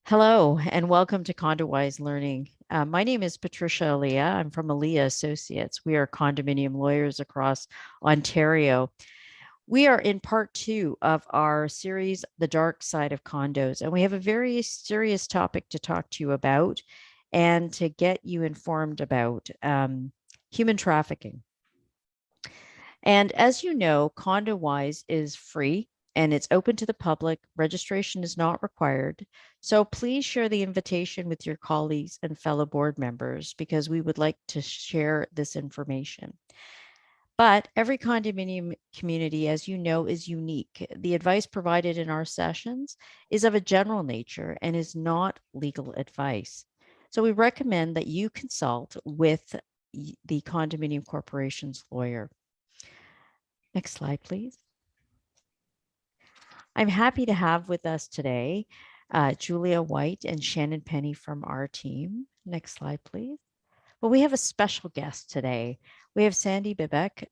Hello, and welcome to CondoWise Learning. My name is Patricia Aaliyah. I'm from Aaliyah Associates. We are condominium lawyers across Ontario. We are in part two of our series, The Dark Side of Condos, and we have a very serious topic to talk to you about and to get you informed about human trafficking. And as you know, CondoWise is free and it's open to the public. Registration is not required. So please share the invitation with your colleagues and fellow board members because we would like to share this information. But every condominium community, as you know, is unique. The advice provided in our sessions is of a general nature and is not legal advice. So we recommend that you consult with the condominium corporation's lawyer. Next slide, please. I'm happy to have with us today Julia White and Shannon Penny from our team. Next slide, please. Well, we have a special guest today. We have Sandy Bibek,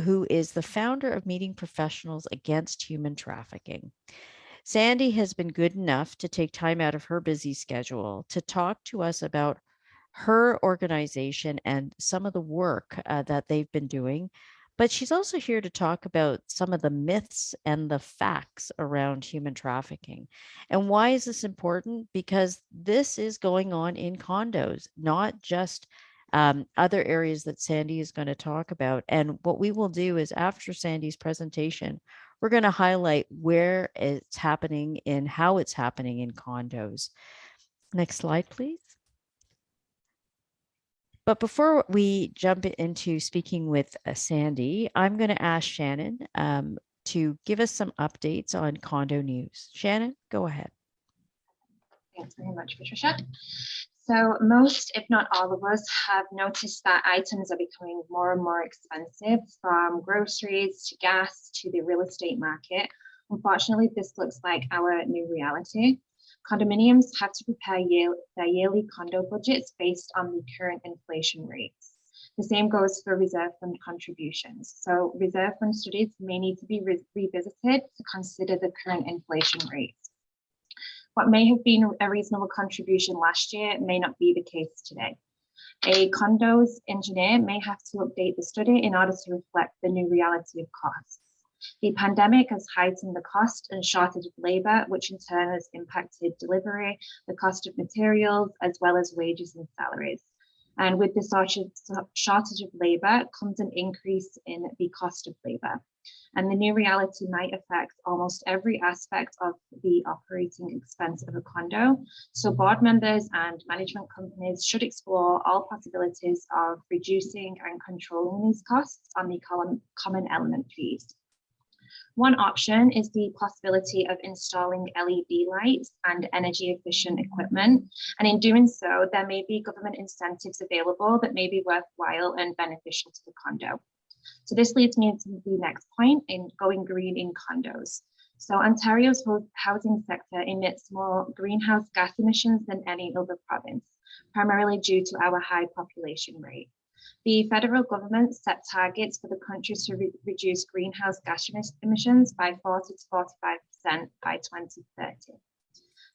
who is the founder of Meeting Professionals Against Human Trafficking. Sandy has been good enough to take time out of her busy schedule to talk to us about her organization and some of the work that they've been doing. But she's also here to talk about some of the myths and the facts around human trafficking. And why is this important? Because this is going on in condos, not just other areas that Sandy is going to talk about. And what we will do is after Sandy's presentation, we're going to highlight where it's happening and how it's happening in condos. Next slide, please. But before we jump into speaking with Sandy, I'm going to ask Shannon to give us some updates on condo news. Shannon, go ahead. Thanks very much, Patricia. So most, if not all of us, have noticed that items are becoming more and more expensive, from groceries to gas to the real estate market. Unfortunately, this looks like our new reality. Condominiums have to prepare their yearly condo budgets based on the current inflation rates. The same goes for reserve fund contributions. So reserve fund studies may need to be revisited to consider the current inflation rates. What may have been a reasonable contribution last year may not be the case today. A condos engineer may have to update the study in order to reflect the new reality of costs. The pandemic has heightened the cost and shortage of labor, which in turn has impacted delivery, the cost of materials, as well as wages and salaries. And with the shortage of labor comes an increase in the cost of labor. And the new reality might affect almost every aspect of the operating expense of a condo. So board members and management companies should explore all possibilities of reducing and controlling these costs on the common element fees. One option is the possibility of installing LED lights and energy efficient equipment. And in doing so, there may be government incentives available that may be worthwhile and beneficial to the condo. So this leads me into the next point in going green in condos. So Ontario's housing sector emits more greenhouse gas emissions than any other province, primarily due to our high population rate. The federal government set targets for the country to reduce greenhouse gas emissions by 40 to 45% by 2030.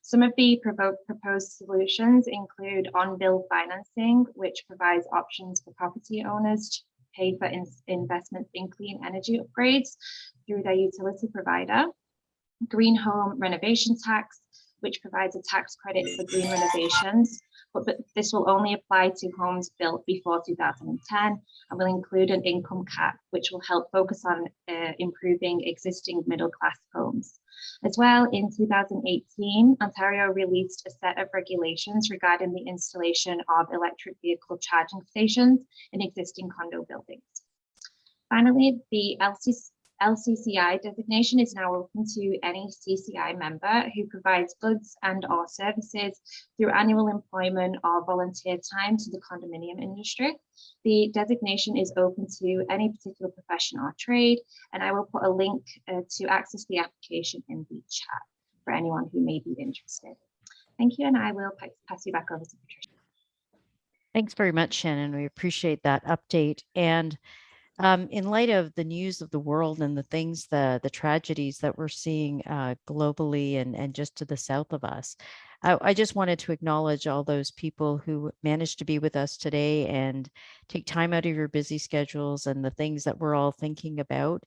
Some of the proposed solutions include on-bill financing, which provides options for property owners to pay for investments in clean energy upgrades through their utility provider, green home renovation tax, which provides a tax credit for green renovations, but this will only apply to homes built before 2010 and will include an income cap, which will help focus on improving existing middle-class homes. As well, in 2018, Ontario released a set of regulations regarding the installation of electric vehicle charging stations in existing condo buildings. Finally, the LCCI designation is now open to any CCI member who provides goods and or services through annual employment or volunteer time to the condominium industry. The designation is open to any particular profession or trade, and I will put a link to access the application in the chat for anyone who may be interested. Thank you, and I will pass you back over to Patricia. Thanks very much, Shannon. We appreciate that update. And In light of the news of the world and the things, the tragedies that we're seeing globally and just to the south of us, I just wanted to acknowledge all those people who managed to be with us today and take time out of your busy schedules and the things that we're all thinking about.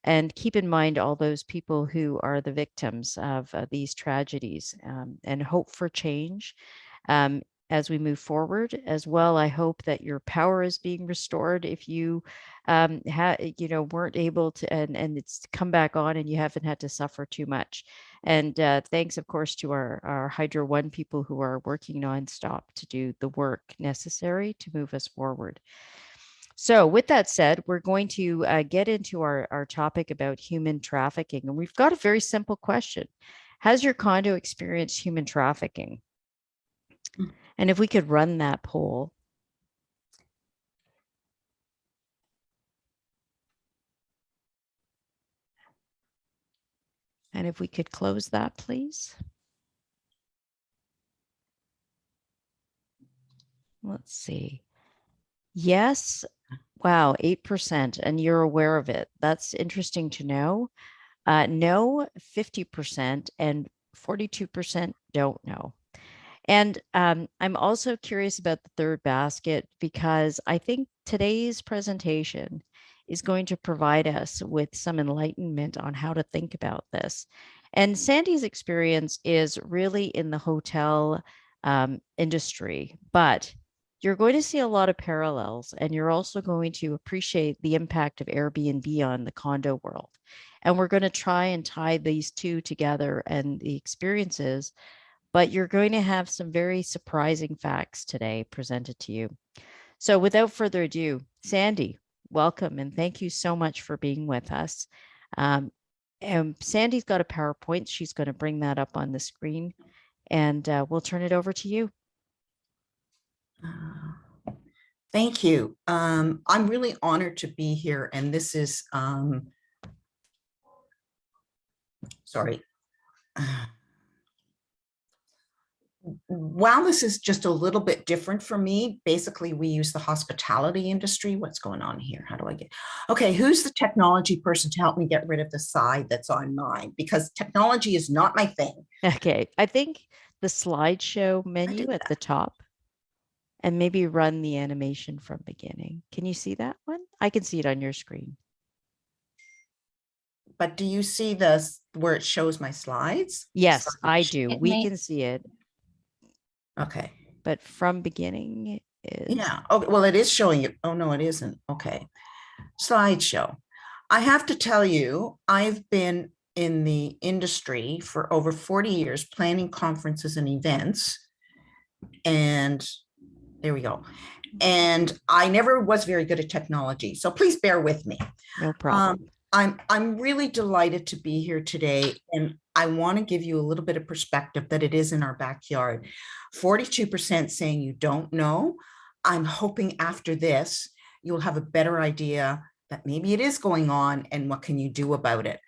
And keep in mind all those people who are the victims of these tragedies, and hope for change. Um, as we move forward as well, I hope that your power is being restored if you weren't able to, and it's come back on and you haven't had to suffer too much. And thanks, of course, to our Hydro One people who are working nonstop to do the work necessary to move us forward. So, with that said, we're going to get into our topic about human trafficking. And we've got a very simple question. Has your condo experienced human trafficking? And if we could run that poll. And if we could close that, please. Let's see. Yes. Wow, 8%. And you're aware of it. That's interesting to know. No, 50%, and 42% don't know. And I'm also curious about the third basket because I think today's presentation is going to provide us with some enlightenment on how to think about this. And Sandy's experience is really in the hotel industry, but you're going to see a lot of parallels, and you're also going to appreciate the impact of Airbnb on the condo world. And we're going to try and tie these two together and the experiences, but you're going to have some very surprising facts today presented to you. So without further ado, Sandy, welcome and thank you so much for being with us. And Sandy's got a PowerPoint. She's going to bring that up on the screen, and we'll turn it over to you. Thank you. I'm really honored to be here, and this is, sorry. While this is just a little bit different for me, basically we use the hospitality industry. What's going on here? How do I get, okay, who's the technology person to help me get rid of the side that's on mine? Because technology is not my thing. Okay, I think the slideshow menu at the top, and maybe run the animation from beginning. Can you see that one? I can see it on your screen. But do you see this where it shows my slides? Yes, I do. We may can see it. Okay. But from beginning is. Yeah. Okay. Well, it is showing you. Oh, no, it isn't. Okay. Slideshow. I have to tell you, I've been in the industry for over 40 years, planning conferences and events. And there we go. And I never was very good at technology. So please bear with me. No problem. I'm really delighted to be here today, and I want to give you a little bit of perspective that it is in our backyard. 42% saying you don't know. I'm hoping after this, you'll have a better idea that maybe it is going on and what can you do about it.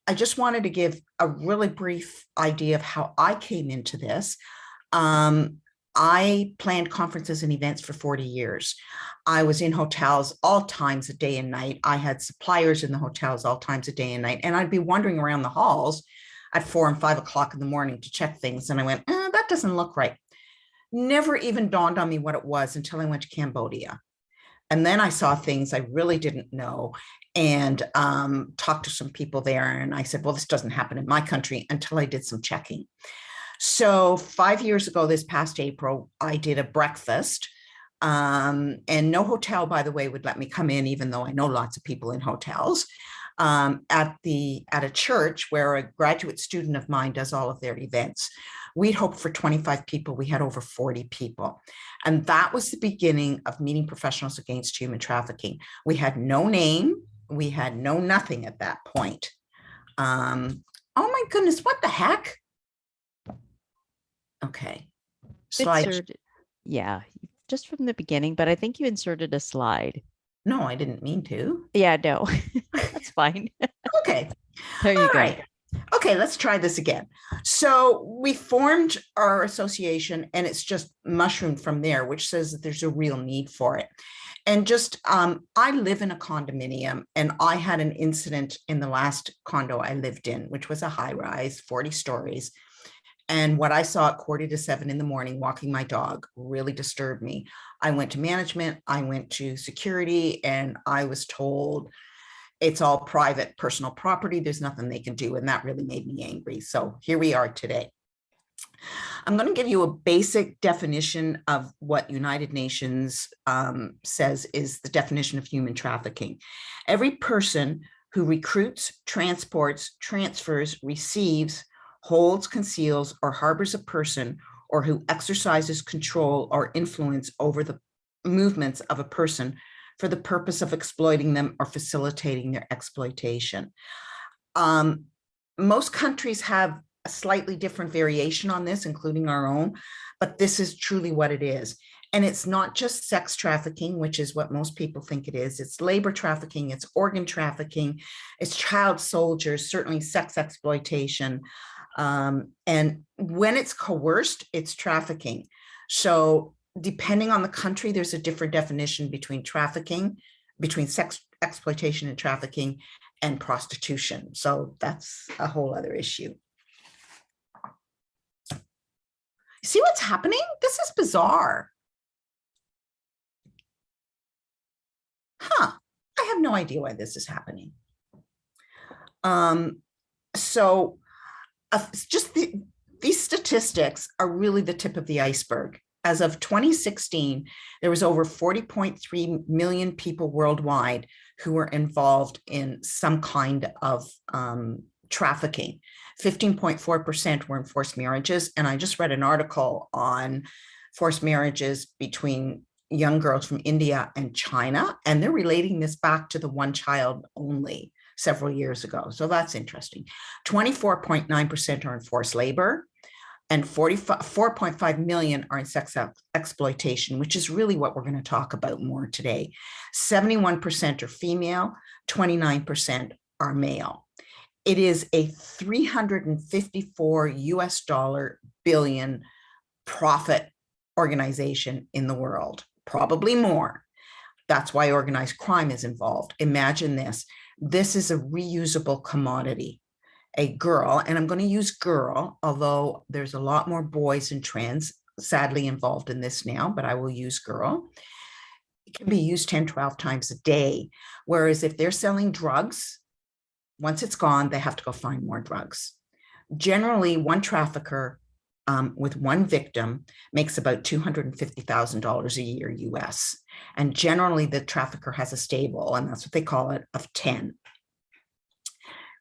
I just wanted to give a really brief idea of how I came into this. I planned conferences and events for 40 years. I was in hotels all times of day and night. I had suppliers in the hotels all times of day and night. And I'd be wandering around the halls at 4 and 5 o'clock in the morning to check things. And I went, that doesn't look right. Never even dawned on me what it was until I went to Cambodia. And then I saw things I really didn't know, and talked to some people there. And I said, well, this doesn't happen in my country, until I did some checking. So 5 years ago, this past April, I did a breakfast, and no hotel, by the way, would let me come in, even though I know lots of people in hotels, at a church where a graduate student of mine does all of their events. We'd hoped for 25 people. We had over 40 people. And that was the beginning of Meeting Professionals Against Human Trafficking. We had no name. We had no nothing at that point. Oh my goodness, what the heck? Okay. Slide. Yeah, just from the beginning, but I think you inserted a slide. No, I didn't mean to. Yeah, no, that's fine. Okay. There you All go. Right. Okay, let's try this again. So we formed our association, and it's just mushroomed from there, which says that there's a real need for it. And just, I live in a condominium, and I had an incident in the last condo I lived in, which was a high rise, 40 stories. And what I saw at 6:45 in the morning, walking my dog, really disturbed me. I went to management, I went to security, and I was told it's all private personal property. There's nothing they can do. And that really made me angry. So here we are today. I'm going to give you a basic definition of what United Nations says is the definition of human trafficking. Every person who recruits, transports, transfers, receives, holds, conceals, or harbors a person, or who exercises control or influence over the movements of a person for the purpose of exploiting them or facilitating their exploitation. Most countries have a slightly different variation on this, including our own, but this is truly what it is. And it's not just sex trafficking, which is what most people think it is. It's labor trafficking, it's organ trafficking, it's child soldiers, certainly sex exploitation. And when it's coerced, it's trafficking. So depending on the country, there's a different definition between trafficking, between sex exploitation and trafficking, and prostitution. So that's a whole other issue. See what's happening? This is bizarre. I have no idea why this is happening. These statistics are really the tip of the iceberg. As of 2016, there was over 40.3 million people worldwide who were involved in some kind of trafficking. 15.4% were in forced marriages. And I just read an article on forced marriages between young girls from India and China, and they're relating this back to the one child only several years ago. So that's interesting. 24.9% are in forced labor, and 4.5 million are in sex exploitation, which is really what we're going to talk about more today. 71% are female, 29% are male. It is a $354 billion profit organization in the world, probably more. That's why organized crime is involved. Imagine this. This is a reusable commodity. A girl, and I'm going to use girl, although there's a lot more boys and trans sadly involved in this now, but I will use girl. It can be used 10, 12 times a day. Whereas if they're selling drugs, once it's gone, they have to go find more drugs. Generally, one trafficker with one victim makes about $250,000 a year US. And generally the trafficker has a stable, and that's what they call it, of 10.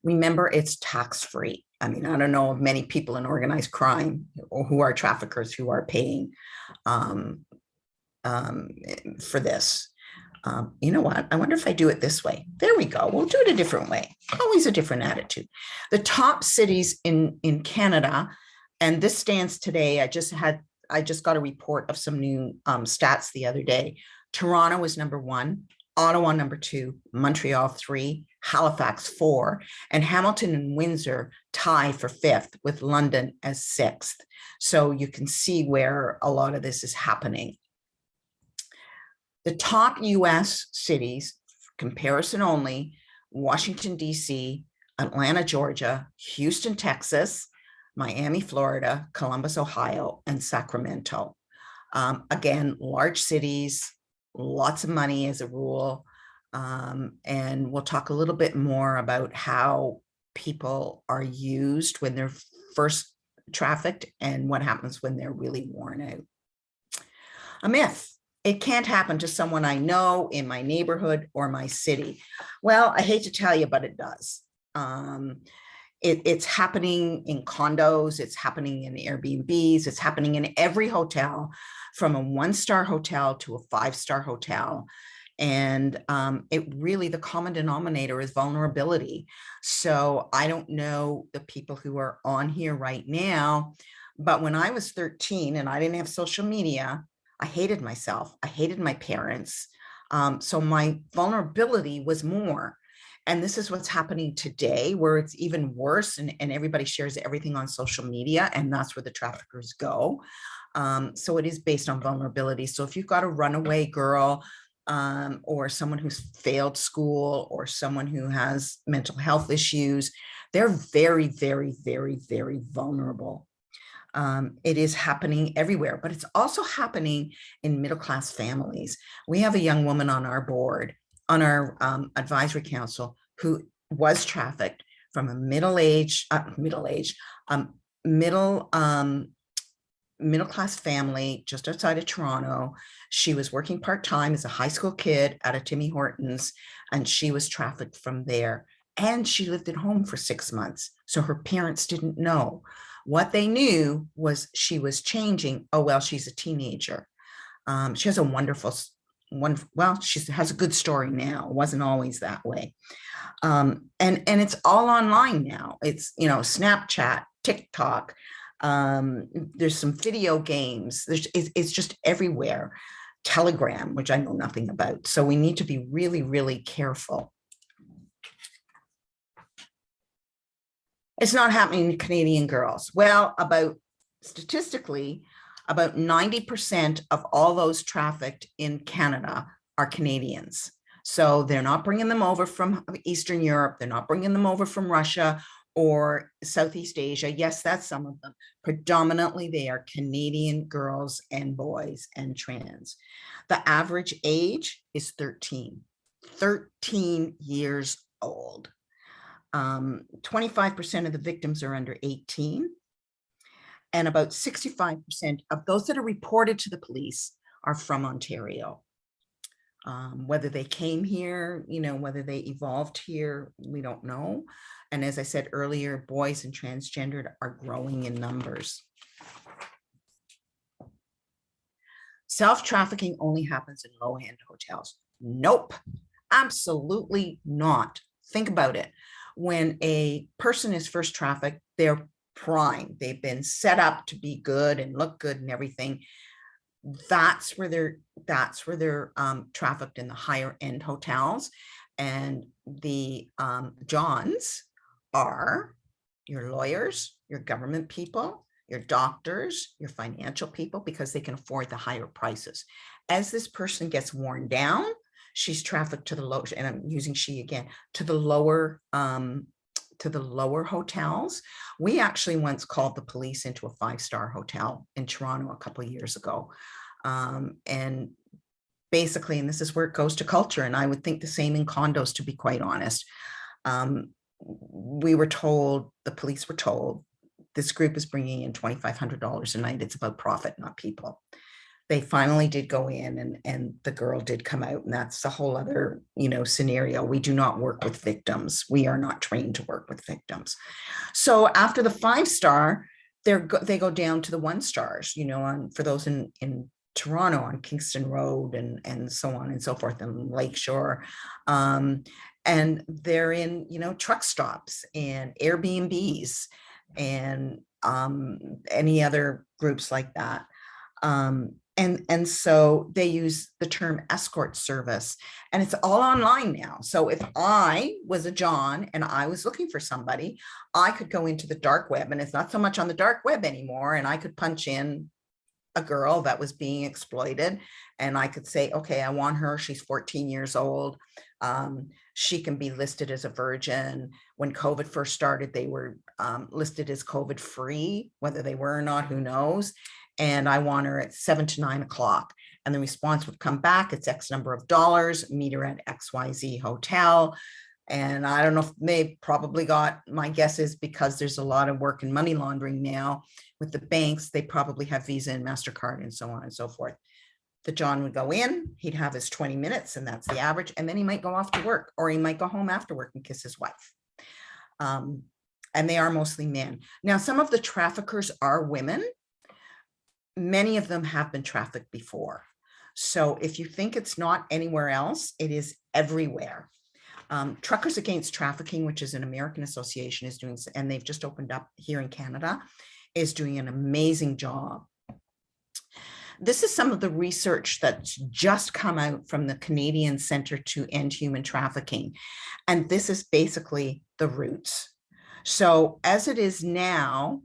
Remember, it's tax-free. I mean, I don't know of many people in organized crime or who are traffickers who are paying for this. You know what? I wonder if I do it this way. There we go. We'll do it a different way. Always a different attitude. The top cities in Canada, and this stands today. I just got a report of some new stats the other day. Toronto was number 1, Ottawa number 2, Montreal 3, Halifax 4, and Hamilton and Windsor tie for 5th, with London as 6th. So you can see where a lot of this is happening. The top US cities, comparison only: Washington, D.C., Atlanta, Georgia, Houston, Texas, Miami, Florida, Columbus, Ohio, and Sacramento. Again, large cities, lots of money as a rule. And we'll talk a little bit more about how people are used when they're first trafficked and what happens when they're really worn out. A myth: it can't happen to someone I know, in my neighborhood, or my city. Well, I hate to tell you, but it does. It's happening in condos, it's happening in Airbnbs, it's happening in every hotel, from a 1-star hotel to a 5-star hotel. And it really, the common denominator is vulnerability. So I don't know the people who are on here right now, but when I was 13 and I didn't have social media, I hated myself. I hated my parents. So my vulnerability was more. And this is what's happening today, where it's even worse, and everybody shares everything on social media, and that's where the traffickers go. So it is based on vulnerability. So if you've got a runaway girl, or someone who's failed school, or someone who has mental health issues. They're very, very, very, very vulnerable. It is happening everywhere, but it's also happening in middle-class families. We have a young woman on our board, on our advisory council, who was trafficked from a middle-class family just outside of Toronto. She was working part-time as a high school kid at a Timmy Hortons, and she was trafficked from there. And she lived at home for 6 months. So her parents didn't know. What they knew was she was changing. Oh, well, she's a teenager. She has a wonderful one. Well, she has a good story now. It wasn't always that way. And it's all online now. It's, Snapchat, TikTok. There's some video games. It's just everywhere. Telegram, which I know nothing about. So we need to be really, really careful. It's not happening to Canadian girls. Well, statistically, about 90% of all those trafficked in Canada are Canadians. So they're not bringing them over from Eastern Europe. They're not bringing them over from Russia or Southeast Asia. Yes, that's some of them. Predominantly, they are Canadian girls and boys and trans. The average age is 13 years old. 25% of the victims are under 18. And about 65% of those that are reported to the police are from Ontario. Whether they came here, whether they evolved here, we don't know. And as I said earlier, boys and transgendered are growing in numbers. Self-trafficking only happens in low-end hotels. Nope, absolutely not. Think about it. When a person is first trafficked, they're prime. They've been set up to be good and look good and everything. That's where they're trafficked, in the higher end hotels. And the Johns are your lawyers, your government people, your doctors, your financial people, because they can afford the higher prices. As this person gets worn down, she's trafficked to the low, and I'm using she again, to the lower hotels. We actually once called the police into a 5-star hotel in Toronto a couple of years ago. And basically, and this is where it goes to culture, and I would think the same in condos, to be quite honest. We were told, the police were told, this group is bringing in $2,500 a night. It's about profit, not people. They finally did go in, and the girl did come out, and that's a whole other, scenario. We do not work with victims. We are not trained to work with victims. So after the 5-star, they go down to the 1-stars, for those in Toronto, on Kingston Road and so on and so forth, and Lakeshore. And they're in, truck stops and Airbnbs and any other groups like that. And so they use the term escort service, and it's all online now. So if I was a John and I was looking for somebody, I could go into the dark web, and it's not so much on the dark web anymore. And I could punch in a girl that was being exploited, and I could say, okay, I want her. She's 14 years old. She can be listed as a virgin. When COVID first started, they were listed as COVID free. Whether they were or not, who knows? And I want her at 7 to 9 o'clock. And the response would come back, it's X number of dollars, meet her at XYZ hotel. And I don't know if they probably got, my guess is because there's a lot of work in money laundering now with the banks, they probably have Visa and MasterCard and so on and so forth. The John would go in, he'd have his 20 minutes, and that's the average. And then he might go off to work, or he might go home after work and kiss his wife. And they are mostly men. Now, some of the traffickers are women. Many of them have been trafficked before. So if you think it's not anywhere else, it is everywhere. Truckers Against Trafficking, which is an American association, is doing, and they've just opened up here in Canada, is doing an amazing job. This is some of the research that's just come out from the Canadian Centre to End Human Trafficking. And this is basically the roots. So as it is now,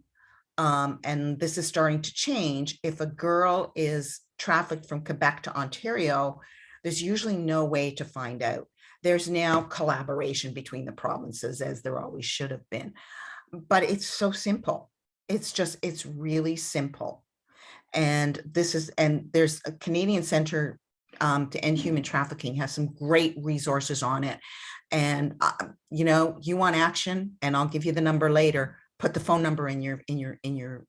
and this is starting to change, if a girl is trafficked from Quebec to Ontario, There's usually no way to find out. There's now collaboration between the provinces, as there always should have been. But it's so simple. It's really simple. And there's a Canadian Center to End Human Trafficking has some great resources on it. And you want action, and I'll give you the number later. Put the phone number in your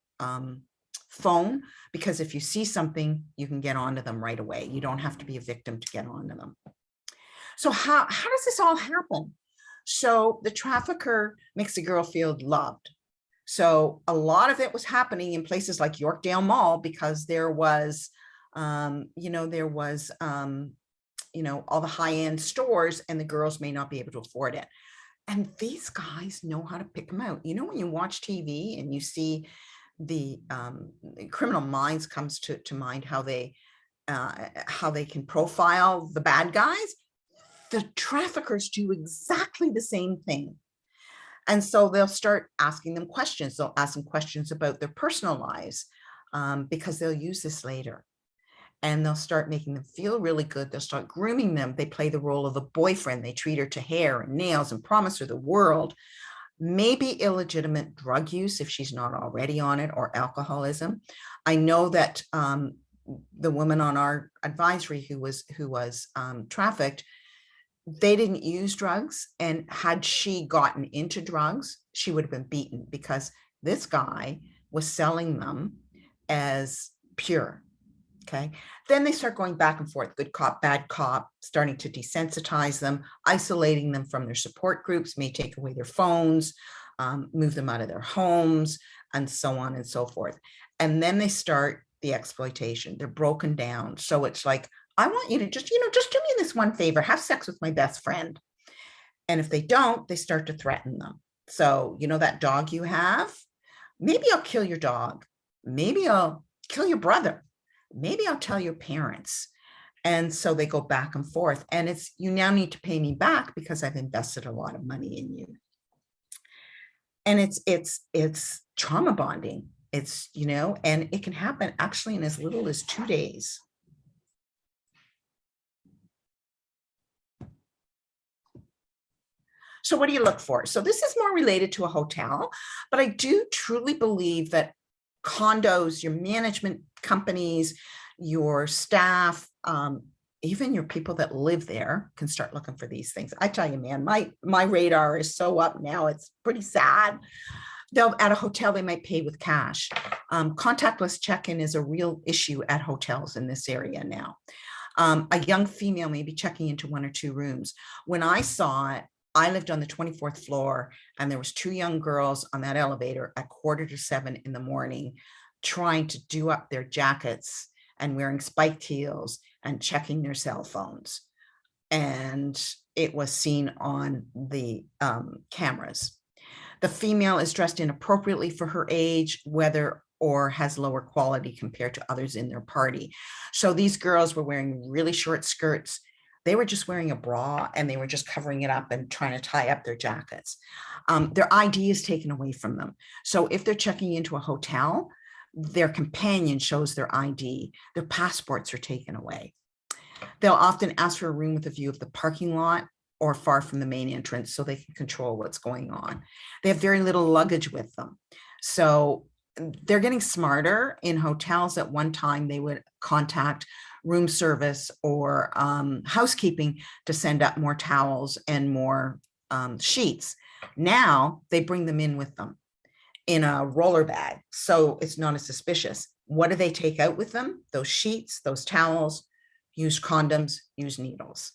phone, because if you see something, you can get onto them right away. You don't have to be a victim to get onto them. So how does this all happen? So the trafficker makes the girl feel loved. So a lot of it was happening in places like Yorkdale Mall, because there was, all the high-end stores, and the girls may not be able to afford it. And these guys know how to pick them out. When you watch TV and you see the Criminal Minds comes to mind, how they can profile the bad guys. The traffickers do exactly the same thing. And so they'll start asking them questions. They'll ask them questions about their personal lives, because they'll use this later. And they'll start making them feel really good. They'll start grooming them. They play the role of a boyfriend. They treat her to hair and nails and promise her the world. Maybe illegitimate drug use if she's not already on it, or alcoholism. I know that the woman on our advisory who was trafficked, they didn't use drugs, and had she gotten into drugs, she would have been beaten, because this guy was selling them as pure. Okay. Then they start going back and forth, good cop, bad cop, starting to desensitize them, isolating them from their support groups, may take away their phones, move them out of their homes, and so on and so forth. And then they start the exploitation. They're broken down. So it's like, I want you to just do me this one favor, have sex with my best friend. And if they don't, they start to threaten them. So, that dog you have, maybe I'll kill your dog. Maybe I'll kill your brother. Maybe I'll tell your parents. And so they go back and forth, and it's, you now need to pay me back because I've invested a lot of money in you. And it's trauma bonding. It's, and it can happen actually in as little as 2 days. So what do you look for? So this is more related to a hotel, but I do truly believe that condos, your management companies, your staff, even your people that live there can start looking for these things. I tell you, man, my radar is so up now. It's pretty sad. At a hotel, they might pay with cash. Contactless check-in is a real issue at hotels in this area now. A young female may be checking into 1 or 2 rooms. When I saw it, I lived on the 24th floor, and there was 2 young girls on that elevator at 6:45 in the morning, trying to do up their jackets and wearing spiked heels and checking their cell phones. And it was seen on the cameras. The female is dressed inappropriately for her age, whether or has lower quality compared to others in their party. So these girls were wearing really short skirts. They were just wearing a bra, and they were just covering it up and trying to tie up their jackets. Their ID is taken away from them. So if they're checking into a hotel, their companion shows their ID, their passports are taken away. They'll often ask for a room with a view of the parking lot or far from the main entrance, so they can control what's going on. They have very little luggage with them. So they're getting smarter. In hotels, at one time, they would contact room service or housekeeping to send up more towels and more sheets. Now they bring them in with them in a roller bag, so it's not as suspicious. What do they take out with them? Those sheets, those towels, use condoms, use needles.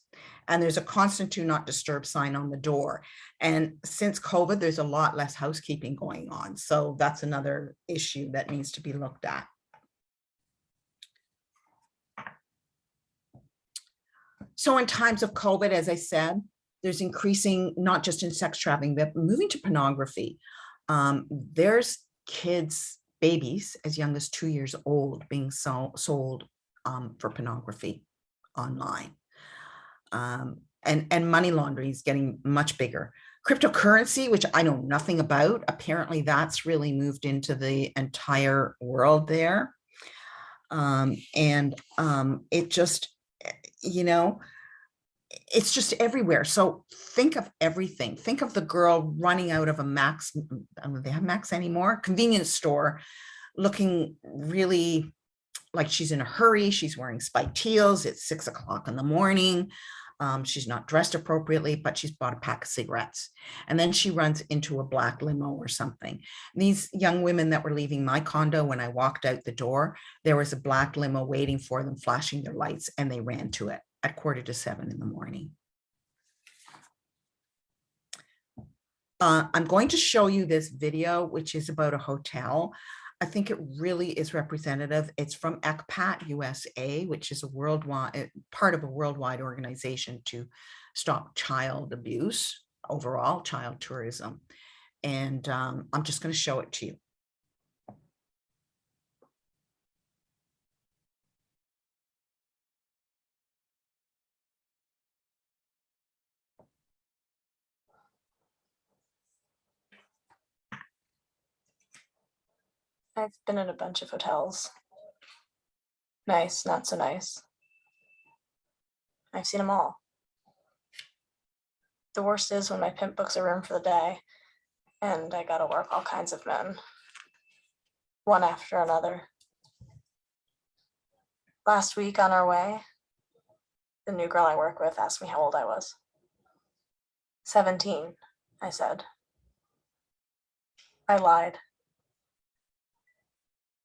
And there's a constant do not disturb sign on the door. And since COVID, there's a lot less housekeeping going on. So that's another issue that needs to be looked at. So in times of COVID, as I said, there's increasing, not just in sex trafficking, but moving to pornography. There's kids, babies as young as 2 years old being sold for pornography online. And money laundering is getting much bigger. Cryptocurrency, which I know nothing about, apparently that's really moved into the entire world there. It just, you know, it's just everywhere. So think of everything. Think of the girl running out of a Max, I don't know, they have Max anymore, convenience store, looking really like she's in a hurry. She's wearing spiked heels. It's 6 o'clock in the morning. She's not dressed appropriately, but she's bought a pack of cigarettes. And then she runs into a black limo or something. These young women that were leaving my condo, when I walked out the door, there was a black limo waiting for them, flashing their lights, and they ran to it at 6:45 in the morning. I'm going to show you this video, which is about a hotel. I think it really is representative. It's from ECPAT USA, which is a worldwide part of a worldwide organization to stop child abuse, overall child tourism. And I'm just going to show it to you. I've been in a bunch of hotels. Nice, not so nice. I've seen them all. The worst is when my pimp books a room for the day and I gotta work all kinds of men, one after another. Last week on our way, the new girl I work with asked me how old I was. 17, I said. I lied.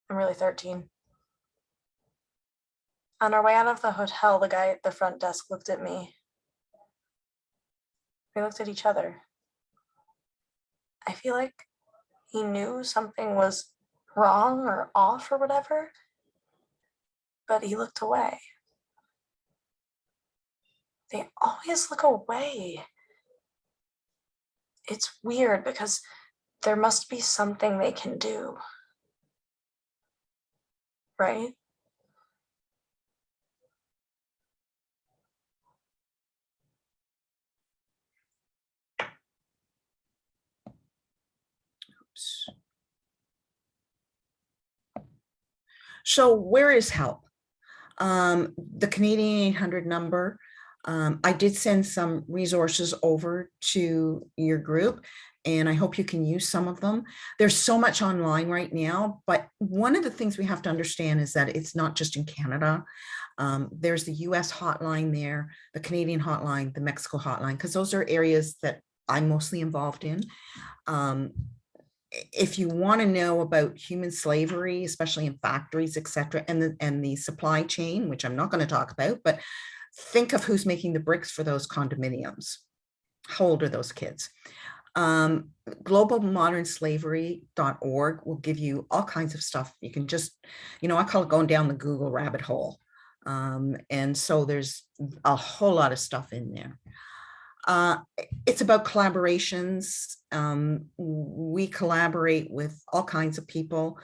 I'm really 13. On our way out of the hotel, the guy at the front desk looked at me. We looked at each other. I feel like he knew something was wrong or off or whatever, but he looked away. They always look away. It's weird because there must be something they can do, right? So where is help? The Canadian 800 number. I did send some resources over to your group, and I hope you can use some of them. There's so much online right now, but one of the things we have to understand is that it's not just in Canada. There's the US hotline there, the Canadian hotline, the Mexico hotline, because those are areas that I'm mostly involved in. If you want to know about human slavery, especially in factories, et cetera, and the supply chain, which I'm not going to talk about, but think of who's making the bricks for those condominiums. How old are those kids? Globalmodernslavery.org will give you all kinds of stuff. You can just, I call it going down the Google rabbit hole. And so there's a whole lot of stuff in there. It's about collaborations. We collaborate with all kinds of people.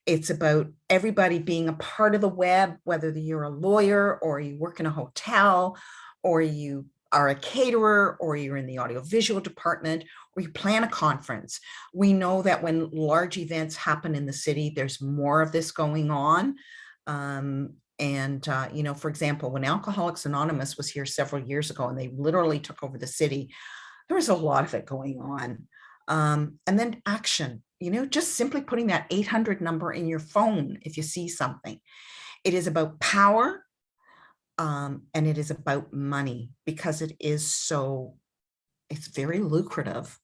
It's about everybody being a part of the web, whether you're a lawyer or you work in a hotel or you are a caterer or you're in the audiovisual department or you plan a conference. We know that when large events happen in the city, there's more of this going on. For example, when Alcoholics Anonymous was here several years ago and they literally took over the city, there was a lot of it going on. And then action, just simply putting that 800 number in your phone if you see something. It is about power, and it is about money because it's very lucrative.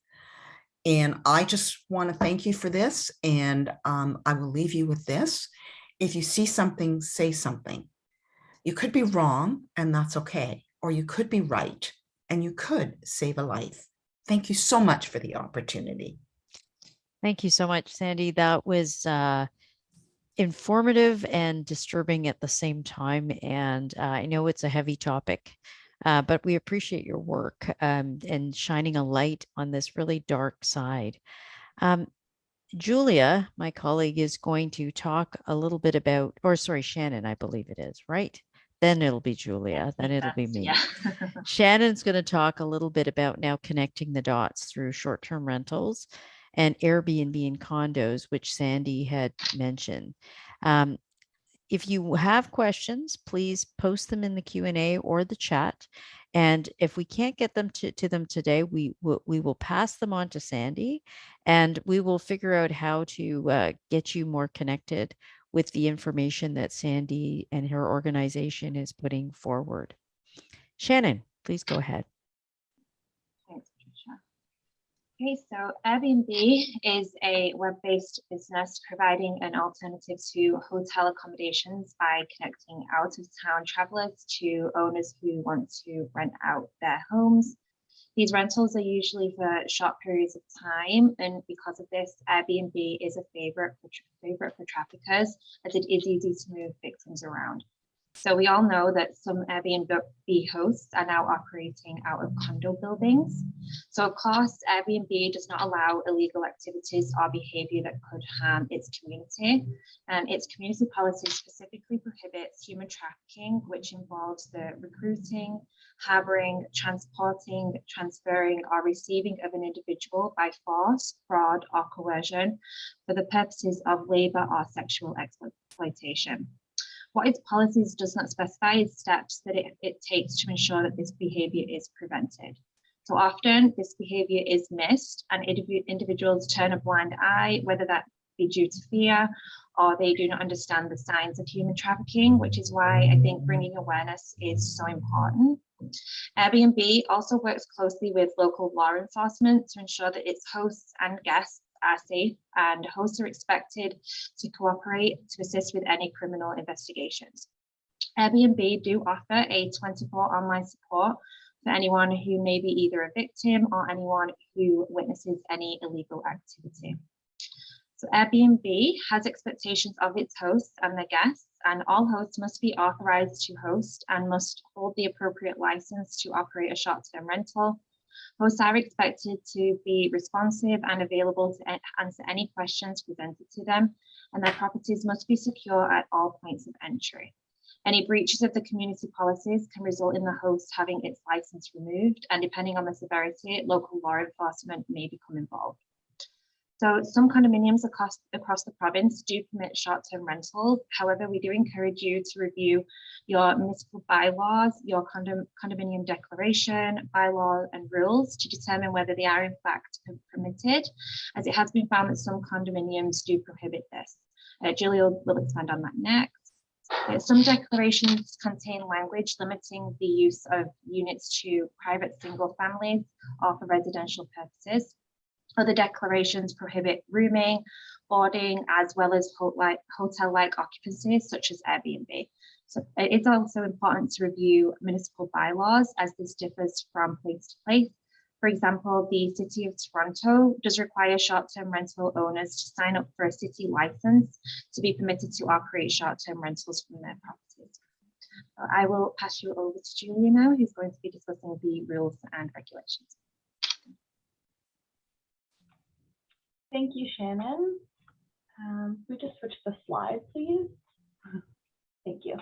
And I just want to thank you for this. And I will leave you with this. If you see something, say something. You could be wrong, and that's okay. Or you could be right, and you could save a life. Thank you so much for the opportunity. Thank you so much, Sandy. That was informative and disturbing at the same time. And I know it's a heavy topic, but we appreciate your work and shining a light on this really dark side. Julia, my colleague, is going to talk a little bit about, Shannon, I believe it is, right? Then it'll be Julia, then it'll be me. Yeah. Shannon's going to talk a little bit about now connecting the dots through short-term rentals and Airbnb and condos, which Sandy had mentioned. If you have questions, please post them in the Q&A or the chat. And if we can't get them to them today, we will pass them on to Sandy, and we will figure out how to get you more connected with the information that Sandy and her organization is putting forward. Shannon, please go ahead. Thanks, Patricia. Okay, so Airbnb is a web-based business providing an alternative to hotel accommodations by connecting out-of-town travelers to owners who want to rent out their homes. These rentals are usually for short periods of time, and because of this, Airbnb is a favorite for traffickers, as it is easy to move victims around. So we all know that some Airbnb hosts are now operating out of condo buildings. So of course, Airbnb does not allow illegal activities or behavior that could harm its community. And its community policy specifically prohibits human trafficking, which involves the recruiting, harboring, transporting, transferring, or receiving of an individual by force, fraud, or coercion for the purposes of labor or sexual exploitation. What its policies does not specify is steps that it takes to ensure that this behavior is prevented. So often this behavior is missed and individuals turn a blind eye, whether that be due to fear or they do not understand the signs of human trafficking, which is why I think bringing awareness is so important. Airbnb also works closely with local law enforcement to ensure that its hosts and guests are safe, and hosts are expected to cooperate to assist with any criminal investigations. Airbnb do offer a 24 online support for anyone who may be either a victim or anyone who witnesses any illegal activity. So Airbnb has expectations of its hosts and their guests, and all hosts must be authorized to host and must hold the appropriate license to operate a short-term rental. Hosts are expected to be responsive and available to answer any questions presented to them, and their properties must be secure at all points of entry. Any breaches of the community policies can result in the host having its license removed, and depending on the severity, local law enforcement may become involved. So some condominiums across the province do permit short-term rentals. However, we do encourage you to review your municipal bylaws, your condominium declaration, bylaws and rules to determine whether they are in fact permitted, as it has been found that some condominiums do prohibit this. Julia will expand on that next. Some declarations contain language limiting the use of units to private single families or for residential purposes. Other declarations prohibit rooming, boarding, as well as hotel-like occupancies, such as Airbnb. So it's also important to review municipal bylaws, as this differs from place to place. For example, the City of Toronto does require short-term rental owners to sign up for a city license to be permitted to operate short-term rentals from their properties. I will pass you over to Julia now, who's going to be discussing the rules and regulations. Thank you, Shannon. We just switch the slide, please. Thank you.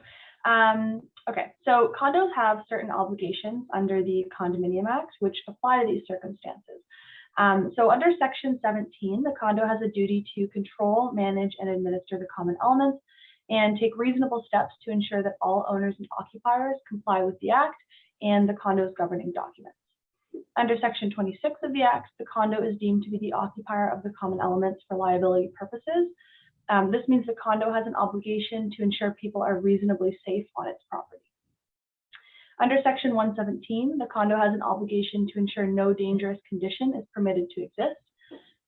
Okay, so condos have certain obligations under the Condominium Act, which apply to these circumstances. So under Section 17, the condo has a duty to control, manage, and administer the common elements and take reasonable steps to ensure that all owners and occupiers comply with the Act and the condo's governing documents. Under Section 26 of the Act, the condo is deemed to be the occupier of the common elements for liability purposes. This means the condo has an obligation to ensure people are reasonably safe on its property. Under Section 117, the condo has an obligation to ensure no dangerous condition is permitted to exist.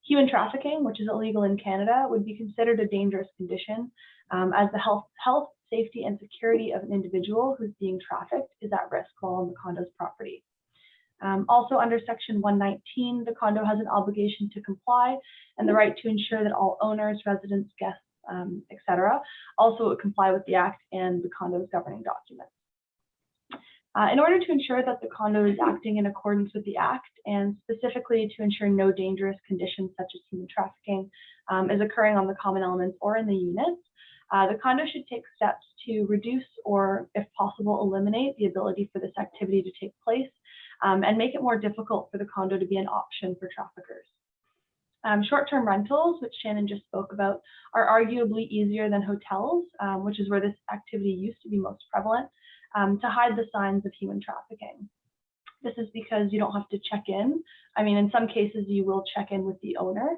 Human trafficking, which is illegal in Canada, would be considered a dangerous condition as the health, safety, and security of an individual who's being trafficked is at risk while on the condo's property. Also under Section 119, the condo has an obligation to comply and the right to ensure that all owners, residents, guests, etc., also comply with the Act and the condo's governing documents. In order to ensure that the condo is acting in accordance with the Act and specifically to ensure no dangerous conditions such as human trafficking is occurring on the common elements or in the units, the condo should take steps to reduce or, if possible, eliminate the ability for this activity to take place and make it more difficult for the condo to be an option for traffickers. Short-term rentals, which Shannon just spoke about, are arguably easier than hotels, which is where this activity used to be most prevalent, to hide the signs of human trafficking. This is because you don't have to check in. I mean, in some cases, you will check in with the owner,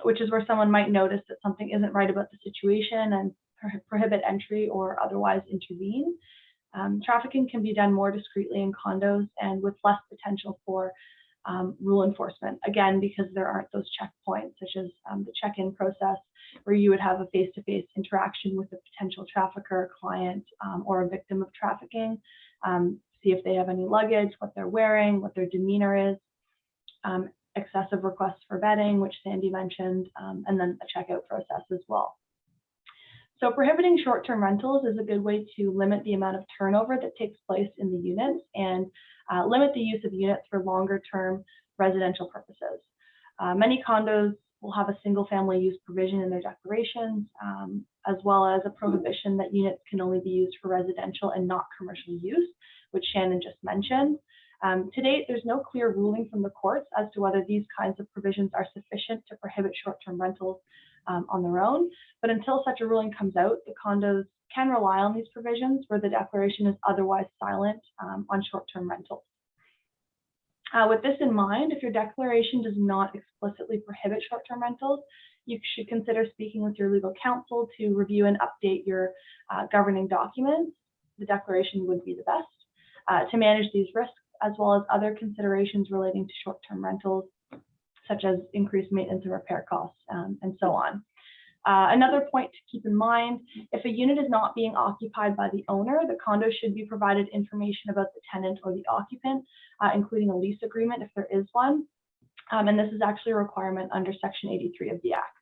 which is where someone might notice that something isn't right about the situation and prohibit entry or otherwise intervene. Trafficking can be done more discreetly in condos and with less potential for rule enforcement, again, because there aren't those checkpoints, such as the check-in process, where you would have a face-to-face interaction with a potential trafficker, client, or a victim of trafficking, see if they have any luggage, what they're wearing, what their demeanor is, excessive requests for bedding, which Sandy mentioned, and then a checkout process as well. So prohibiting short-term rentals is a good way to limit the amount of turnover that takes place in the units and limit the use of units for longer-term residential purposes. Many condos will have a single-family use provision in their declarations, as well as a prohibition that units can only be used for residential and not commercial use, which Shannon just mentioned. To date, there's no clear ruling from the courts as to whether these kinds of provisions are sufficient to prohibit short-term rentals on their own. But until such a ruling comes out, the condos can rely on these provisions where the declaration is otherwise silent on short-term rentals. With this in mind, if your declaration does not explicitly prohibit short-term rentals, you should consider speaking with your legal counsel to review and update your governing documents. The declaration would be the best to manage these risks, as well as other considerations relating to short-term rentals, such as increased maintenance and repair costs, and so on. Another point to keep in mind, if a unit is not being occupied by the owner, the condo should be provided information about the tenant or the occupant, including a lease agreement if there is one. And this is actually a requirement under Section 83 of the Act.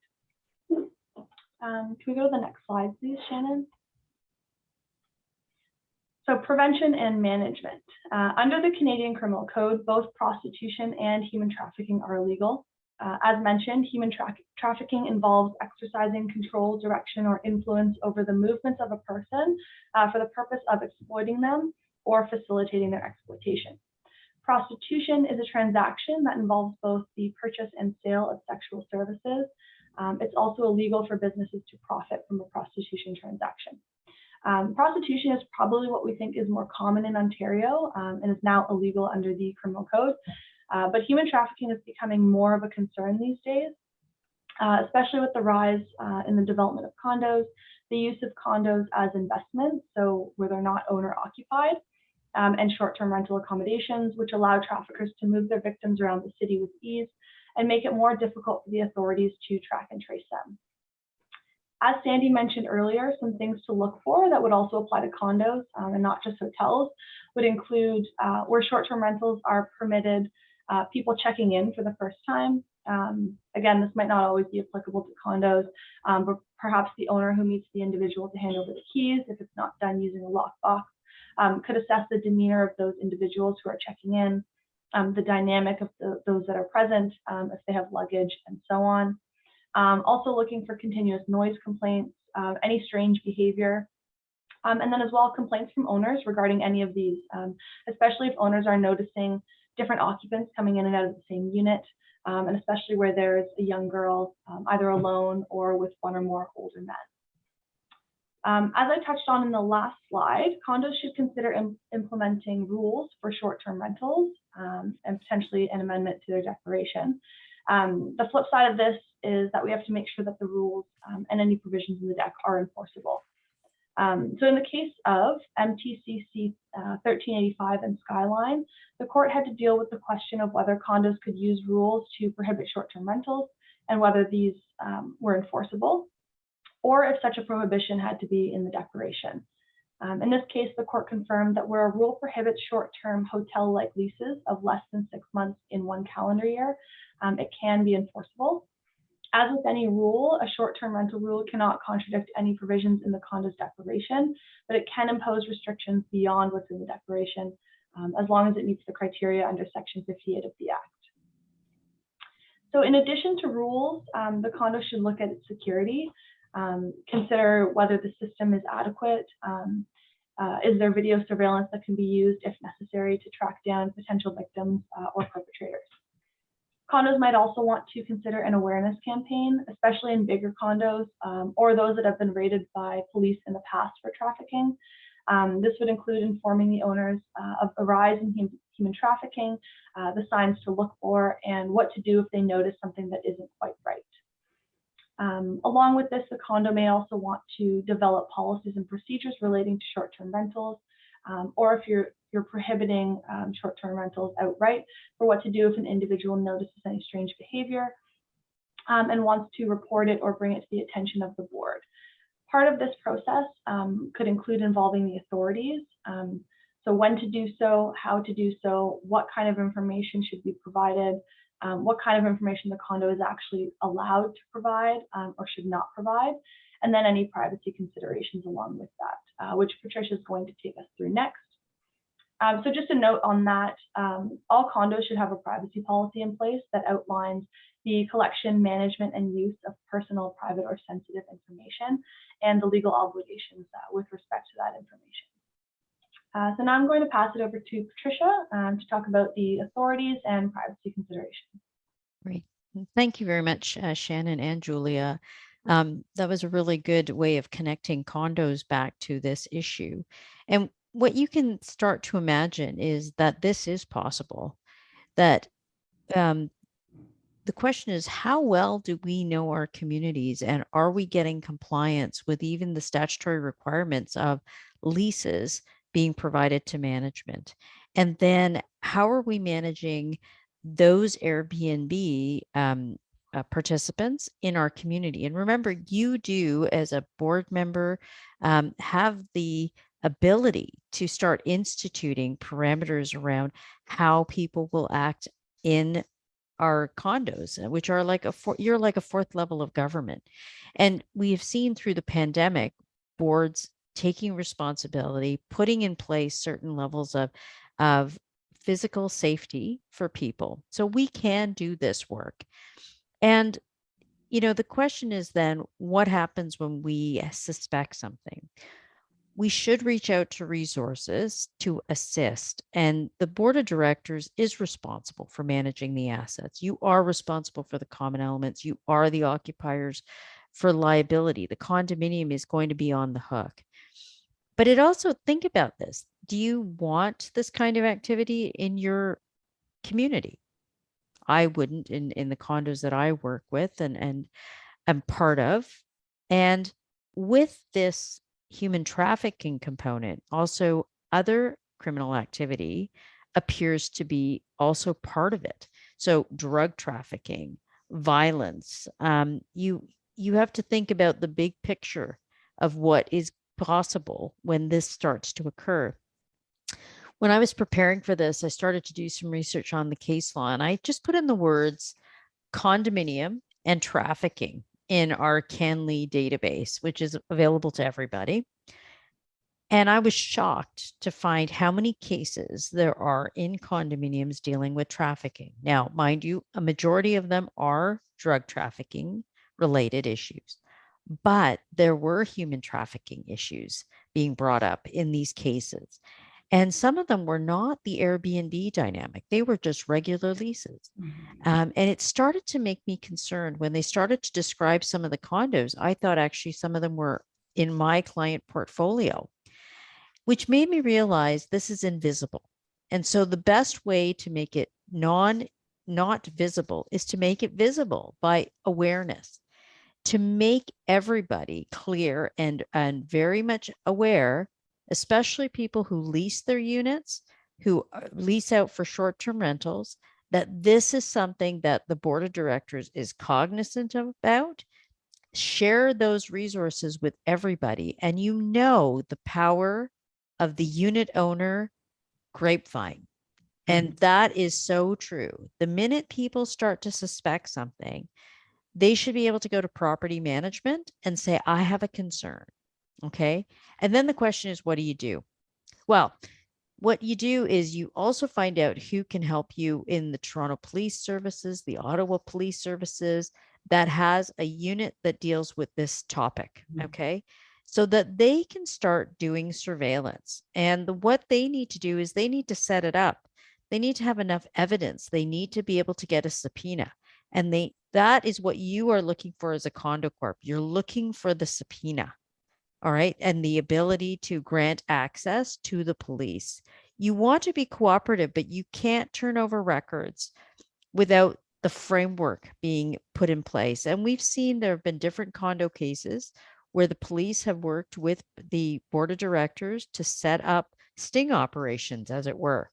Can we go to the next slide, please, Shannon? So prevention and management. Under the Canadian Criminal Code, both prostitution and human trafficking are illegal. As mentioned, human trafficking involves exercising control, direction, or influence over the movements of a person for the purpose of exploiting them or facilitating their exploitation. Prostitution is a transaction that involves both the purchase and sale of sexual services. It's also illegal for businesses to profit from a prostitution transaction. Prostitution is probably what we think is more common in Ontario and is now illegal under the Criminal Code. But human trafficking is becoming more of a concern these days, especially with the rise in the development of condos, the use of condos as investments, so where they're not owner occupied, and short-term rental accommodations, which allow traffickers to move their victims around the city with ease and make it more difficult for the authorities to track and trace them. As Sandy mentioned earlier, some things to look for that would also apply to condos and not just hotels would include where short-term rentals are permitted, people checking in for the first time. Again, this might not always be applicable to condos, but perhaps the owner who meets the individual to hand over the keys, if it's not done using a lockbox, could assess the demeanor of those individuals who are checking in, the dynamic of those that are present, if they have luggage, and so on. Also looking for continuous noise complaints, any strange behavior, and then as well complaints from owners regarding any of these, especially if owners are noticing different occupants coming in and out of the same unit, and especially where there's a young girl either alone or with one or more older men. As I touched on in the last slide, condos should consider implementing rules for short-term rentals and potentially an amendment to their declaration. The flip side of this is that we have to make sure that the rules and any provisions in the deck are enforceable. So in the case of MTCC 1385 and Skyline, the court had to deal with the question of whether condos could use rules to prohibit short-term rentals and whether these were enforceable, or if such a prohibition had to be in the declaration. In this case, the court confirmed that where a rule prohibits short-term hotel-like leases of less than 6 months in one calendar year, it can be enforceable. As with any rule, a short-term rental rule cannot contradict any provisions in the condo's declaration, but it can impose restrictions beyond what's in the declaration, as long as it meets the criteria under Section 58 of the Act. So in addition to rules, the condo should look at its security, consider whether the system is adequate, is there video surveillance that can be used if necessary to track down potential victims or perpetrators. Condos might also want to consider an awareness campaign, especially in bigger condos or those that have been raided by police in the past for trafficking. This would include informing the owners of the rise in human trafficking, the signs to look for, and what to do if they notice something that isn't quite right. Along with this, the condo may also want to develop policies and procedures relating to short-term rentals, or if you're prohibiting short-term rentals outright, for what to do if an individual notices any strange behavior and wants to report it or bring it to the attention of the board. Part of this process could include involving the authorities. So when to do so, how to do so, what kind of information should be provided, what kind of information the condo is actually allowed to provide or should not provide, and then any privacy considerations along with that, which Patricia is going to take us through next. So just a note on that, all condos should have a privacy policy in place that outlines the collection, management, and use of personal, private, or sensitive information, and the legal obligations with respect to that information. So now I'm going to pass it over to Patricia to talk about the authorities and privacy considerations. Great. Thank you very much, Shannon and Julia. That was a really good way of connecting condos back to this issue. And what you can start to imagine is that this is possible, that the question is, how well do we know our communities, and are we getting compliance with even the statutory requirements of leases being provided to management? And then how are we managing those Airbnb participants in our community? And remember, you do, as a board member, have the ability to start instituting parameters around how people will act in our condos, which are like you're like a fourth level of government. And we have seen through the pandemic, boards taking responsibility, putting in place certain levels of physical safety for people. So we can do this work. And, you know, the question is then, what happens when we suspect something? We should reach out to resources to assist. And the board of directors is responsible for managing the assets. You are responsible for the common elements. You are the occupiers for liability. The condominium is going to be on the hook. But it also, think about this. Do you want this kind of activity in your community? I wouldn't in the condos that I work with and am part of. And with this human trafficking component, also other criminal activity appears to be also part of it. So drug trafficking, violence, you have to think about the big picture of what is possible when this starts to occur. When I was preparing for this, I started to do some research on the case law, and I just put in the words condominium and trafficking in our CanLII database, which is available to everybody. And I was shocked to find how many cases there are in condominiums dealing with trafficking. Now, mind you, a majority of them are drug trafficking related issues, but there were human trafficking issues being brought up in these cases. And some of them were not the Airbnb dynamic. They were just regular leases. And it started to make me concerned when they started to describe some of the condos. I thought actually some of them were in my client portfolio, which made me realize this is invisible. And so the best way to make it not visible is to make it visible by awareness, to make everybody clear and very much aware, especially people who lease their units, who lease out for short-term rentals, that this is something that the board of directors is cognizant about. Share those resources with everybody, and you know the power of the unit owner grapevine. And that is so true. The minute people start to suspect something, they should be able to go to property management and say, I have a concern. Okay. And then the question is, what do you do? Well, what you do is you also find out who can help you in the Toronto Police Services, the Ottawa Police Services, that has a unit that deals with this topic. Okay. So that they can start doing surveillance. And what they need to do is they need to set it up They need to have enough evidence. They need to be able to get a subpoena. And that is what you are looking for as a condo corp. You're looking for the subpoena. All right. And the ability to grant access to the police. You want to be cooperative, but you can't turn over records without the framework being put in place. And we've seen there have been different condo cases where the police have worked with the board of directors to set up sting operations, as it were,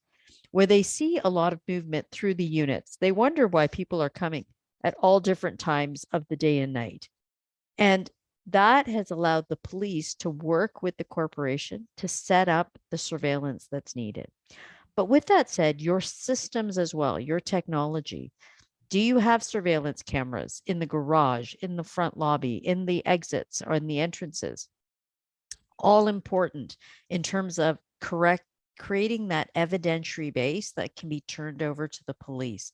where they see a lot of movement through the units. They wonder why people are coming at all different times of the day and night. And that has allowed the police to work with the corporation to set up the surveillance that's needed. But with that said, your systems as well, your technology, do you have surveillance cameras in the garage, in the front lobby, in the exits, or in the entrances? All important in terms of creating that evidentiary base that can be turned over to the police.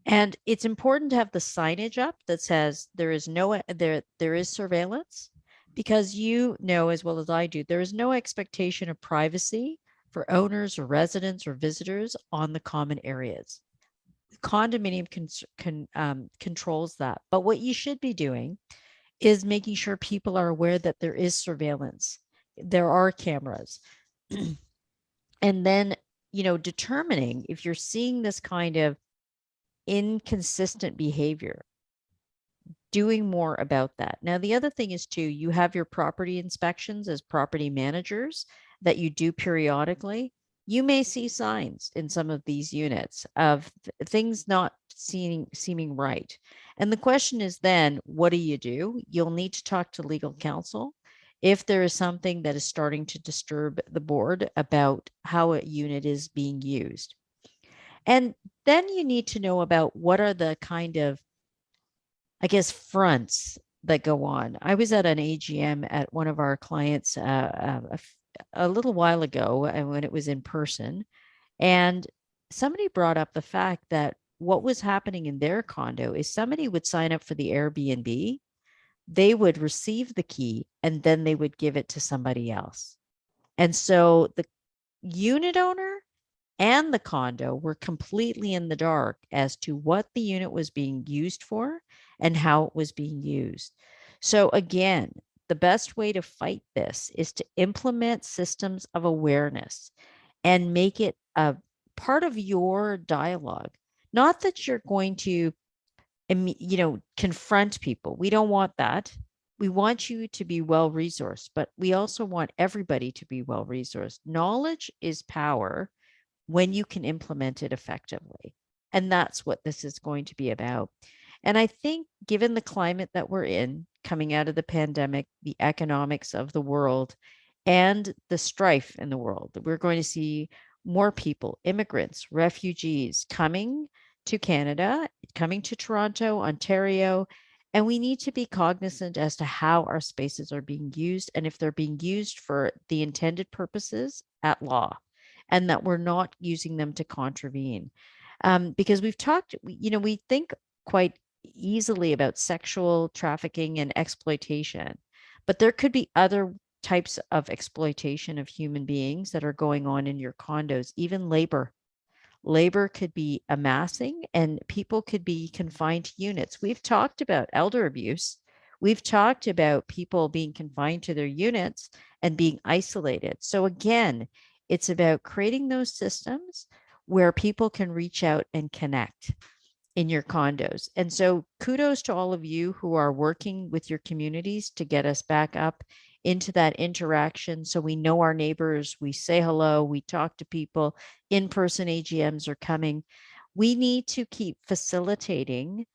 And it's important to have the signage up that says there is surveillance, because you know as well as I do, there is no expectation of privacy for owners or residents or visitors on the common areas. Condominium controls that. But what you should be doing is making sure people are aware that there is surveillance. There are cameras. And then, determining if you're seeing this kind of inconsistent behavior, doing more about that. Now, the other thing is too, you have your property inspections as property managers that you do periodically. You may see signs in some of these units of things not seeming right. And the question is then, what do? You'll need to talk to legal counsel if there is something that is starting to disturb the board about how a unit is being used. And then you need to know about what are the kind of, I guess, fronts that go on. I was at an AGM at one of our clients a little while ago when it was in person, and somebody brought up the fact that what was happening in their condo is somebody would sign up for the Airbnb, they would receive the key, and then they would give it to somebody else. And so the unit owner and the condo were completely in the dark as to what the unit was being used for and how it was being used. So again, the best way to fight this is to implement systems of awareness and make it a part of your dialogue. Not that you're going to, confront people. We don't want that. We want you to be well-resourced, but we also want everybody to be well-resourced. Knowledge is power when you can implement it effectively. And that's what this is going to be about. And I think given the climate that we're in, coming out of the pandemic, the economics of the world, and the strife in the world, we're going to see more people, immigrants, refugees coming to Canada, coming to Toronto, Ontario, and we need to be cognizant as to how our spaces are being used and if they're being used for the intended purposes at law, and that we're not using them to contravene. Because we've talked, we think quite easily about sexual trafficking and exploitation, but there could be other types of exploitation of human beings that are going on in your condos, even labor. Labor could be amassing and people could be confined to units. We've talked about elder abuse. We've talked about people being confined to their units and being isolated. So again, it's about creating those systems where people can reach out and connect in your condos. And so kudos to all of you who are working with your communities to get us back up into that interaction. So we know our neighbors, we say hello, we talk to people, in-person AGMs are coming. We need to keep facilitating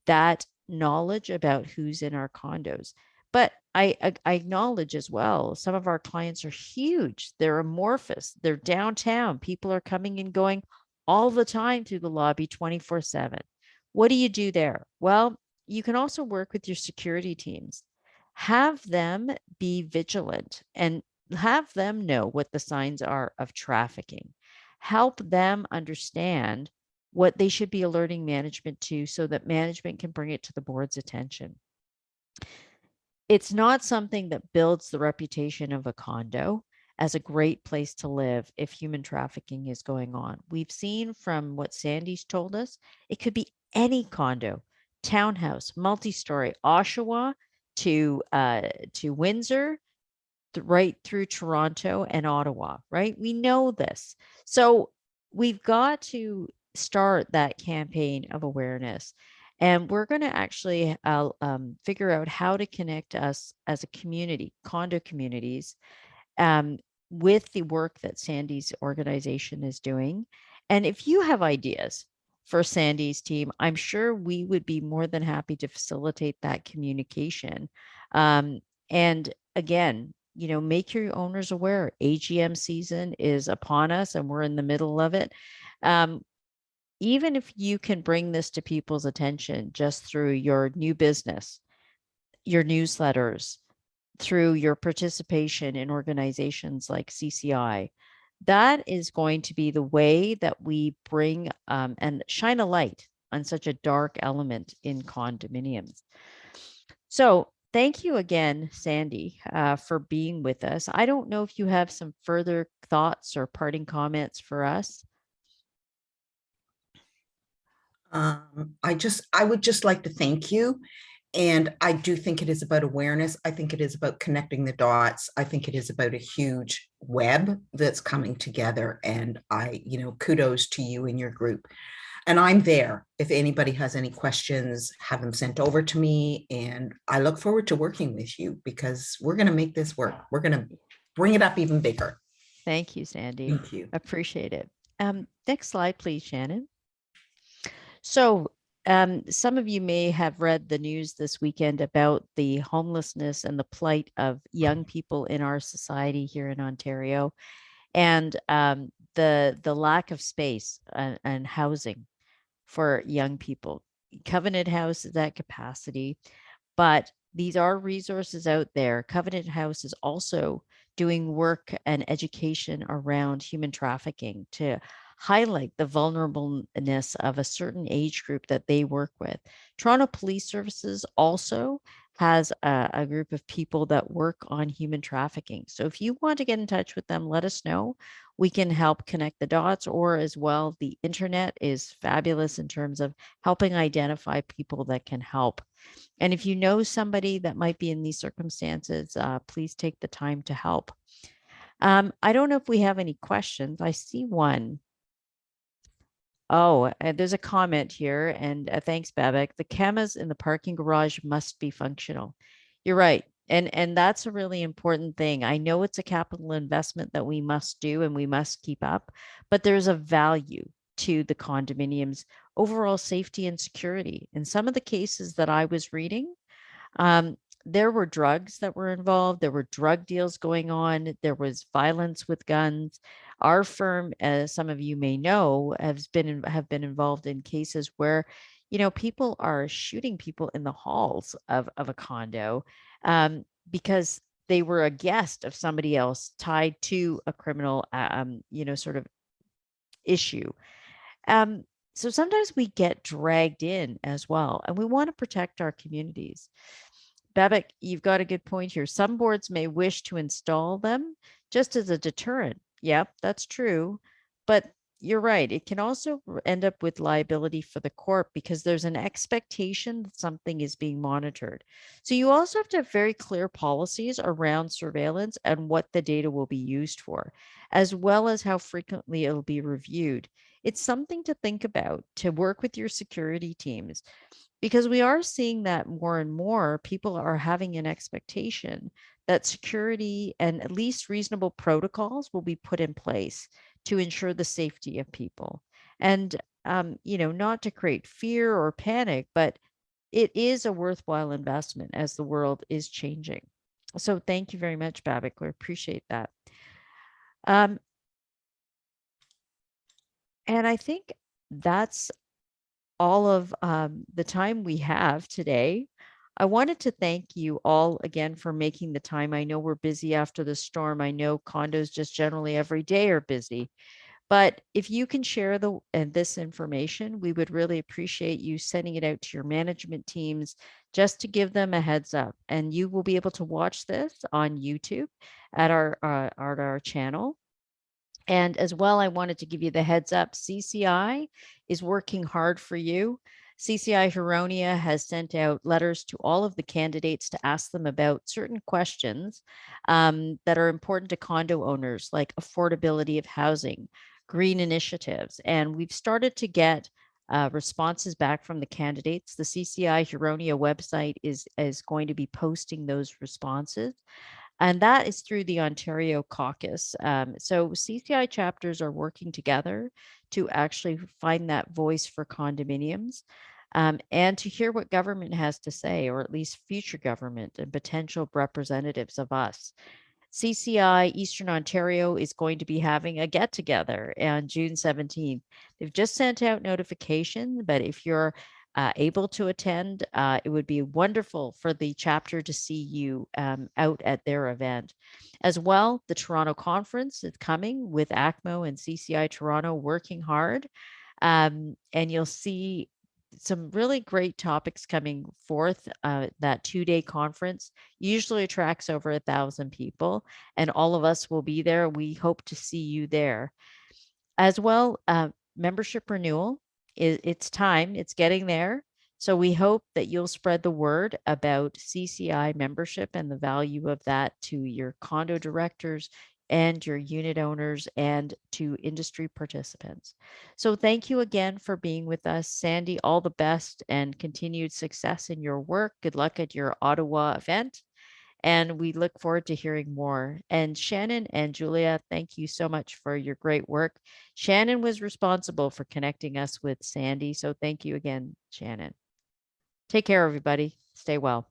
that knowledge about who's in our condos. But I acknowledge as well, some of our clients are huge. They're amorphous. They're downtown. People are coming and going all the time through the lobby 24/7. What do you do there? Well, you can also work with your security teams. Have them be vigilant and have them know what the signs are of trafficking. Help them understand what they should be alerting management to so that management can bring it to the board's attention. It's not something that builds the reputation of a condo. as a great place to live if human trafficking is going on. We've seen from what Sandy's told us, it could be any condo, townhouse, multi-story, Oshawa to Windsor, right through Toronto and Ottawa, right? We know this. So we've got to start that campaign of awareness. And we're going to actually figure out how to connect us as a community, condo communities, um, with the work that Sandy's organization is doing. And if you have ideas for Sandy's team, I'm sure we would be more than happy to facilitate that communication. And again, make your owners aware. AGM season is upon us and we're in the middle of it. Even if you can bring this to people's attention just through your new business, your newsletters, through your participation in organizations like CCI, that is going to be the way that we bring and shine a light on such a dark element in condominiums. So thank you again, Sandy, for being with us. I don't know if you have some further thoughts or parting comments for us. I would just like to thank you. And I do think it is about awareness. I think it is about connecting the dots. I think it is about a huge web that's coming together. And kudos to you and your group. And I'm there. If anybody has any questions, have them sent over to me. And I look forward to working with you because we're going to make this work. We're going to bring it up even bigger. Thank you, Sandy. Thank you. Appreciate it. Next slide, please, Shannon. So some of you may have read the news this weekend about the homelessness and the plight of young people in our society here in Ontario, and the lack of space and housing for young people. Covenant House is at capacity, but these are resources out there. Covenant House is also doing work and education around human trafficking to highlight the vulnerableness of a certain age group that they work with. Toronto Police Services also has a group of people that work on human trafficking. So if you want to get in touch with them, let us know. We can help connect the dots, or as well, the internet is fabulous in terms of helping identify people that can help. And if you know somebody that might be in these circumstances, please take the time to help. I don't know if we have any questions. I see one. Oh, there's a comment here, and thanks, Babak. The cameras in the parking garage must be functional. You're right. And that's a really important thing. I know it's a capital investment that we must do and we must keep up, but there's a value to the condominiums, overall safety and security. In some of the cases that I was reading, there were drugs that were involved. There were drug deals going on. There was violence with guns. Our firm, as some of you may know, have been involved in cases where, people are shooting people in the halls of a condo because they were a guest of somebody else tied to a criminal, sort of issue. So sometimes we get dragged in as well, and we want to protect our communities. Babak, you've got a good point here. Some boards may wish to install them just as a deterrent. Yep, that's true. But you're right. It can also end up with liability for the corp because there's an expectation that something is being monitored. So you also have to have very clear policies around surveillance and what the data will be used for, as well as how frequently it'll be reviewed. It's something to think about to work with your security teams, because we are seeing that more and more people are having an expectation that security and at least reasonable protocols will be put in place to ensure the safety of people. And, not to create fear or panic, but it is a worthwhile investment as the world is changing. So thank you very much, Babak. We appreciate that. And I think that's all of the time we have today. I wanted to thank you all again for making the time. I know we're busy after the storm. I know condos just generally every day are busy, But if you can share this information, we would really appreciate you sending it out to your management teams just to give them a heads up. And you will be able to watch this on YouTube at our channel. And as well, I wanted to give you the heads up. CCI is working hard for you. CCI Huronia has sent out letters to all of the candidates to ask them about certain questions that are important to condo owners, like affordability of housing, green initiatives. And we've started to get responses back from the candidates. The CCI Huronia website is going to be posting those responses. And that is through the Ontario caucus. So CCI chapters are working together to actually find that voice for condominiums and to hear what government has to say, or at least future government and potential representatives of us. CCI Eastern Ontario is going to be having a get together on June 17th. They've just sent out notification, but if you're able to attend, it would be wonderful for the chapter to see you out at their event. As well, the Toronto conference is coming with ACMO and CCI Toronto working hard. And you'll see some really great topics coming forth. That 2-day conference usually attracts over 1,000 people, and all of us will be there. We hope to see you there. As well, membership renewal, it's time, it's getting there. So we hope that you'll spread the word about CCI membership and the value of that to your condo directors and your unit owners and to industry participants. So thank you again for being with us. Sandy, all the best and continued success in your work. Good luck at your Ottawa event. And we look forward to hearing more. And Shannon and Julia, thank you so much for your great work. Shannon was responsible for connecting us with Sandy. So thank you again, Shannon. Take care, everybody. Stay well.